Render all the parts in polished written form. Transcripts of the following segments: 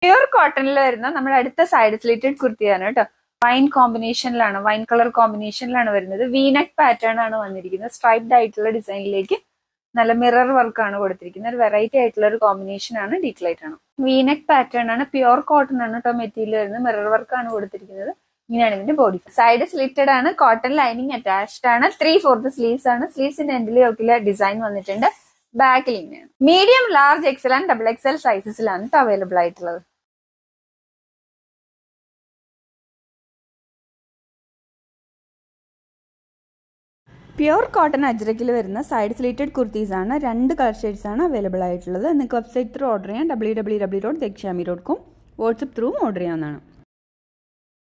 Pure കോട്ടണിൽ വരുന്ന നമ്മുടെ അടുത്ത സൈഡ് സ്ലിറ്റഡ് കുർത്തിയാണ് കേട്ടോ. വൈൻ കോമ്പിനേഷനിലാണ്, വൈൻ കളർ കോമ്പിനേഷനിലാണ് വരുന്നത്. വീനെക്ക് പാറ്റേൺ ആണ് വന്നിരിക്കുന്നത്. സ്ട്രൈപ്ഡ് ആയിട്ടുള്ള ഡിസൈനിലേക്ക് നല്ല മിറർ വർക്കാണ് കൊടുത്തിരിക്കുന്നത്. ഒരു വെറൈറ്റി ആയിട്ടുള്ള ഒരു കോമ്പിനേഷൻ ആണ്. ഡീറ്റെയിൽഡ് ആണ്. വീനെക്ക് പാറ്റേൺ ആണ്, പ്യുർ കോട്ടൺ ആണ് കേട്ടോ മെറ്റീരിയൽ വരുന്നത്. മിറർ വർക്കാണ് കൊടുത്തിരിക്കുന്നത്. ഇങ്ങനെയാണ് ഇതിന്റെ ബോഡി. സൈഡ് സ്ലിറ്റഡ് ആണ്, കോട്ടൺ ലൈനിങ് അറ്റാച്ച്ഡ് ആണ്. 3/4 സ്ലീവ്സ് ആണ്. സ്ലീവ്സിന്റെ എൻഡിൽ യോക്കിലെ ഡിസൈൻ വന്നിട്ടുണ്ട്. ബാക്കിൽ ഇങ്ങനെയാണ്. Medium, large, XL and XXL സൈസസിലാണ് അവൈലബിൾ ആയിട്ടുള്ളത്. പ്യുർ കോട്ടൺ അജ്രക്കിൽ വരുന്ന സൈഡ് സ്ലീറ്റഡ് കുർത്തീസ് ആണ്. 2 കളർ ഷെയ്ഡ്സ് ആണ് അവൈലബിൾ ആയിട്ടുള്ളത്. നിങ്ങൾക്ക് വെബ്സൈറ്റ് ത്രൂ ഓർഡർ ചെയ്യാം. www.dekshami.com. വാട്സ്ആപ്പ് ത്രൂ ഓർഡർ ചെയ്യാവുന്നതാണ്.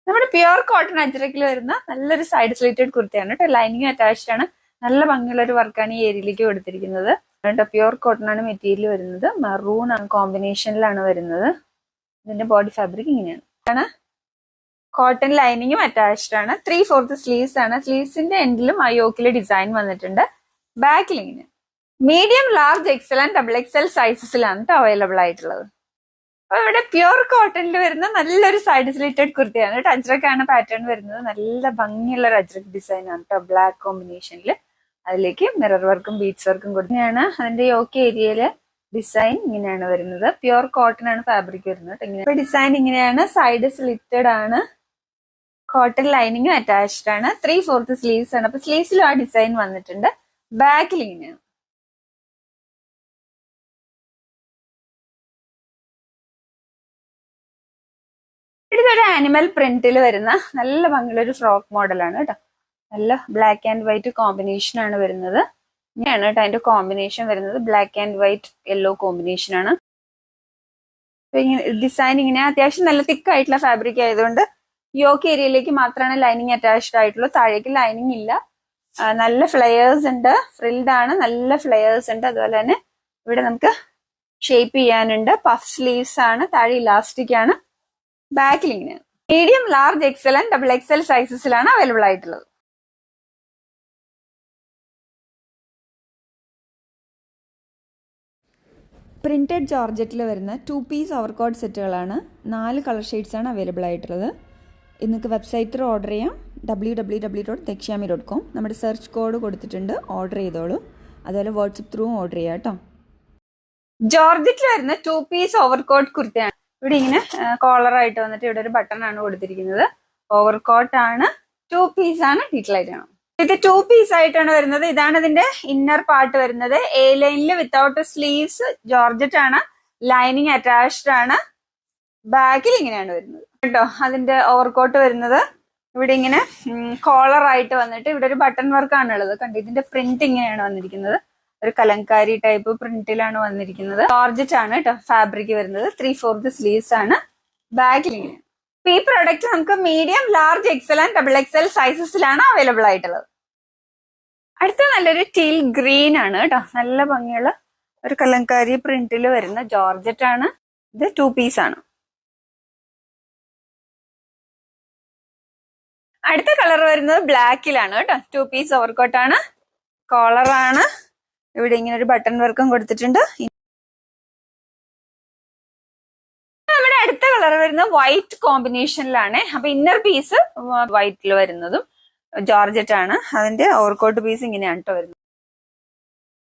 നമ്മുടെ പ്യുർ കോട്ടൺ അജ്രക്കിൽ വരുന്ന നല്ലൊരു സൈഡ് സ്ലീറ്റഡ് കുർത്തിയാണ് കേട്ടോ. ലൈനിങ് അറ്റാച്ച്ഡ് ആണ്. നല്ല ഭംഗിയുള്ള ഒരു വർക്കാണ് ഈ ഏരിയയിലേക്ക് കൊടുത്തിരിക്കുന്നത് കേട്ടോ. പ്യുർ കോട്ടൺ ആണ് മെറ്റീരിയൽ വരുന്നത്. മെറൂൺ ആണ് കോമ്പിനേഷനിലാണ് വരുന്നത്. ഇതിന്റെ ബോഡി ഫാബ്രിക് ഇങ്ങനെയാണ്. കോട്ടൺ ലൈനിങ്ങും അറ്റാച്ച്ഡ് ആണ്. 3/4 സ്ലീവ്സ് ആണ്. സ്ലീവ്സിന്റെ എൻഡിലും ആ യോക്കിലെ ഡിസൈൻ വന്നിട്ടുണ്ട്. ബാക്കിൽ ഇങ്ങനെ medium, large, XL and XXL സൈസസിലാണ് അവൈലബിൾ ആയിട്ടുള്ളത്. അപ്പൊ ഇവിടെ പ്യുർ കോട്ടണിൽ വരുന്ന നല്ലൊരു സൈഡ് സ്ലിറ്റഡ് കുർത്തിയാണ് കേട്ടോ. അജ്രക്കാണ് പാറ്റേൺ വരുന്നത്. നല്ല ഭംഗിയുള്ള ഒരു അജ്രക് ഡിസൈൻ ആണ് കേട്ടോ. ബ്ലാക്ക് കോമ്പിനേഷനിൽ അതിലേക്ക് മിറർ വർക്കും ബീഡ്സ് വർക്കും കൊടുത്തതാണ്. അതിന്റെ യോക്ക് ഏരിയയില് ഡിസൈൻ ഇങ്ങനെയാണ് വരുന്നത്. പ്യുർ കോട്ടൺ ആണ് ഫാബ്രിക് വരുന്നത്. ഇങ്ങനെ ഡിസൈൻ ഇങ്ങനെയാണ്. സൈഡ് സ്ലിറ്റഡ് ആണ്. കോട്ടൺ ലൈനിങ്ങും അറ്റാച്ച്ഡ് ആണ്. 3/4 സ്ലീവ്സ് ആണ്. അപ്പൊ സ്ലീവ്സിലും ആ ഡിസൈൻ വന്നിട്ടുണ്ട്. ബാക്കിൽ ഇങ്ങനെയാണ്. ഇതൊരു ആനിമൽ പ്രിന്റിൽ വരുന്ന നല്ല ഭംഗിയുള്ള ഒരു ഫ്രോക്ക് മോഡലാണ് കേട്ടോ. നല്ല ബ്ലാക്ക് ആൻഡ് വൈറ്റ് കോമ്പിനേഷൻ ആണ് വരുന്നത്. ഇങ്ങനെയാണ് കേട്ടോ അതിന്റെ കോമ്പിനേഷൻ വരുന്നത്. Black and white yellow combination ആണ്. ഡിസൈൻ ഇങ്ങനെ അത്യാവശ്യം നല്ല തിക്ക് ആയിട്ടുള്ള ഫാബ്രിക് ആയതുകൊണ്ട് യോക്ക് ഏരിയയിലേക്ക് മാത്രമാണ് ലൈനിങ് അറ്റാച്ച്ഡ് ആയിട്ടുള്ളൂ. താഴേക്ക് ലൈനിങ് ഇല്ല. നല്ല ഫ്ലെയേഴ്സ് ഉണ്ട്. ഫ്രിൽഡ് ആണ്. നല്ല ഫ്ലെയേഴ്സ് ഉണ്ട്. അതുപോലെ തന്നെ ഇവിടെ നമുക്ക് ഷേപ്പ് ചെയ്യാനുണ്ട്. പഫ് സ്ലീവ്സ് ആണ്. താഴെ ഇലാസ്റ്റിക് ആണ്. ബാക്കിൽ ഇങ്ങനെയാണ്. Medium, large, XL and XXL സൈസസിലാണ് അവൈലബിൾ ആയിട്ടുള്ളത്. പ്രിന്റഡ് ജോർജറ്റിൽ വരുന്ന 2 പീസ് ഓവർകോട്ട് സെറ്റുകളാണ്. 4 കളർ ഷെയ്ഡ്സ് ആണ് അവൈലബിൾ ആയിട്ടുള്ളത്. ഇന്നൊക്കെ വെബ്സൈറ്റ് ത്രൂ ഓർഡർ ചെയ്യാം. www.dekshami.com. നമ്മുടെ സെർച്ച് കോഡ് കൊടുത്തിട്ടുണ്ട്. ഓർഡർ ചെയ്തോളൂ. അതുപോലെ വാട്സ്ആപ്പ് ത്രൂ ഓർഡർ ചെയ്യാം കേട്ടോ. ജോർജറ്റിൽ വരുന്ന 2 പീസ് ഓവർകോട്ട് കുർത്തിയാണ്. ഇവിടെ ഇങ്ങനെ കോളർ ആയിട്ട് വന്നിട്ട് ഇവിടെ ഒരു ബട്ടൺ ആണ് കൊടുത്തിരിക്കുന്നത്. ഓവർകോട്ട് ആണ്. 2 പീസ് ആണ്. ഡീറ്റെയിൽ ആണ്. ഇത് 2 പീസ് ആയിട്ടാണ് വരുന്നത്. ഇതാണ് ഇതിന്റെ ഇന്നർ പാർട്ട് വരുന്നത്. എ ലൈനിൽ വിത്തൗട്ട് സ്ലീവ്സ്. ജോർജറ്റ് ആണ്. ലൈനിങ് അറ്റാച്ച്ഡ് ആണ്. ബാക്കിൽ ഇങ്ങനെയാണ് വരുന്നത് കേട്ടോ. അതിന്റെ ഓവർകോട്ട് വരുന്നത് ഇവിടെ ഇങ്ങനെ കോളർ ആയിട്ട് വന്നിട്ട് ഇവിടെ ഒരു ബട്ടൺ വർക്ക് ആണുള്ളത്. കണ്ടു. ഇതിന്റെ പ്രിന്റ് ഇങ്ങനെയാണ് വന്നിരിക്കുന്നത്. ഒരു കലങ്കാരി ടൈപ്പ് പ്രിന്റിലാണ് വന്നിരിക്കുന്നത്. ജോർജറ്റ് ആണ് കേട്ടോ ഫാബ്രിക് വരുന്നത്. 3/4 സ്ലീവ്സ് ആണ്. ബാക്കിൽ ഇങ്ങനെ. ഈ പ്രൊഡക്റ്റ് നമുക്ക് medium, large, XL and XXL സൈസസിലാണ് അവൈലബിൾ ആയിട്ടുള്ളത്. അടുത്ത നല്ലൊരു ടീൽ ഗ്രീൻ ആണ് കേട്ടോ. നല്ല ഭംഗിയുള്ള ഒരു കലങ്കാരി പ്രിന്റിൽ വരുന്ന ജോർജറ്റ് ആണ്. ഇത് 2 പീസ് ആണ്. അടുത്ത കളർ വരുന്നത് ബ്ലാക്കിലാണ് കേട്ടോ. 2 പീസ് ഓവർകോട്ട് ആണ്. കോളർ ആണ്. ഇവിടെ ഇങ്ങനെ ഒരു ബട്ടൺ വർക്കും കൊടുത്തിട്ടുണ്ട്. നമ്മുടെ അടുത്ത കളർ വരുന്നത് വൈറ്റ് കോമ്പിനേഷനിലാണ്. അപ്പൊ ഇന്നർ പീസ് വൈറ്റിൽ വരുന്നതും ജോർജറ്റ് ആണ്. അതിന്റെ ഓവർകോട്ട് പീസ് ഇങ്ങനെയാണ് കേട്ടോ വരുന്നത്.